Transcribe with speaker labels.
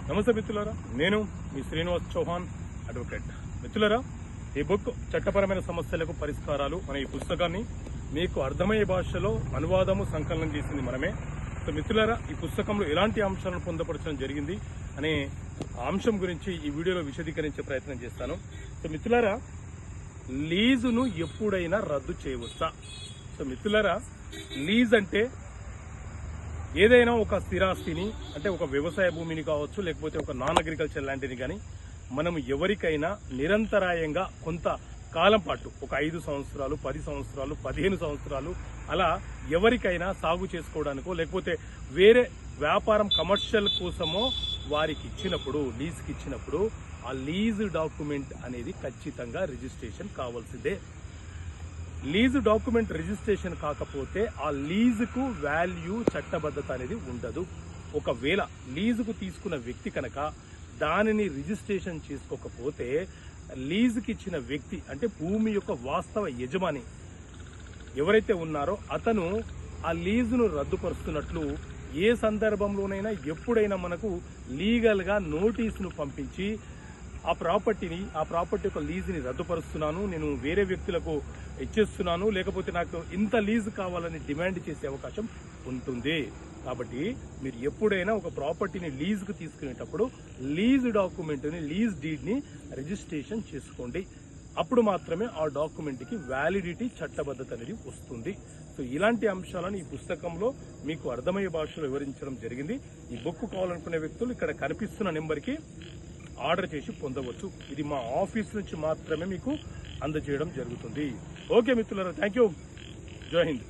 Speaker 1: నమస్తే మిత్రులారా, నేను మీ శ్రీనివాస్ చౌహాన్ అడ్వకేట్. మిత్రులారా, ఈ బుక్ చట్టపరమైన సమస్యలకు పరిష్కారాలు అనే ఈ పుస్తకాన్ని మీకు అర్థమయ్యే భాషలో అనువాదము సంకలనం చేసింది మనమే. సో మిత్రులారా, ఈ పుస్తకంలో ఎలాంటి అంశాలను పొందపరచడం జరిగింది అనే అంశం గురించి ఈ వీడియోలో విశదీకరించే ప్రయత్నం చేస్తాను. సో మిత్రులారా, లీజును ఎప్పుడైనా రద్దు చేయవచ్చా? సో మిత్రులారా, లీజ్ అంటే ఏదైనా ఒక స్థిరాస్తిని, అంటే ఒక వ్యవసాయ భూమిని కావచ్చు, లేకపోతే ఒక నాన్ అగ్రికల్చర్ ల్యాండ్ని కానీ మనం ఎవరికైనా నిరంతరాయంగా కొంత కాలం పాటు, ఒక 5 సంవత్సరాలు, 10 సంవత్సరాలు, 15 సంవత్సరాలు అలా ఎవరికైనా సాగు చేసుకోవడానికో లేకపోతే వేరే వ్యాపారం కమర్షియల్ కోసమో వారికి ఇచ్చినప్పుడు, లీజ్కి ఇచ్చినప్పుడు ఆ లీజ్ డాక్యుమెంట్ అనేది ఖచ్చితంగా రిజిస్ట్రేషన్ కావాల్సిందే. లీజు డాక్యుమెంట్ రిజిస్ట్రేషన్ కాకపోతే ఆ లీజుకు వాల్యూ, చట్టబద్ధత అనేది ఉండదు. ఒకవేళ లీజుకు తీసుకున్న వ్యక్తి కనుక దానిని రిజిస్ట్రేషన్ చేసుకోకపోతే లీజుకి ఇచ్చిన వ్యక్తి, అంటే భూమి యొక్క వాస్తవ యజమాని ఎవరైతే ఉన్నారో అతను ఆ లీజును రద్దుపరుస్తున్నట్లు ఏ సందర్భంలోనైనా ఎప్పుడైనా మనకు లీగల్గా నోటీసును పంపించి ఆ ప్రాపర్టీ యొక్క లీజుని రద్దుపరుస్తున్నాను, నేను వేరే వ్యక్తులకు ఇచ్చేస్తున్నాను, లేకపోతే నాకు ఇంత లీజు కావాలని డిమాండ్ చేసే అవకాశం ఉంటుంది. కాబట్టి మీరు ఎప్పుడైనా ఒక ప్రాపర్టీని లీజుకు తీసుకునేటప్పుడు లీజ్ డాక్యుమెంట్ని, లీజ్ డీడ్ని రిజిస్ట్రేషన్ చేసుకోండి. అప్పుడు మాత్రమే ఆ డాక్యుమెంట్కి వ్యాలిడిటీ, చట్టబద్ధత అనేది వస్తుంది. సో ఇలాంటి అంశాలను ఈ పుస్తకంలో మీకు అర్థమయ్యే భాషలో వివరించడం జరిగింది. ఈ బుక్ కావాలనుకునే వ్యక్తులు ఇక్కడ కనిపిస్తున్న నెంబర్కి ఆర్డర్ చేసి పొందవచ్చు. ఇది మా ఆఫీస్ నుంచి మాత్రమే మీకు అందజేయడం జరుగుతుంది. ఓకే మిత్రులారా, థ్యాంక్ యూ. జై హింద్.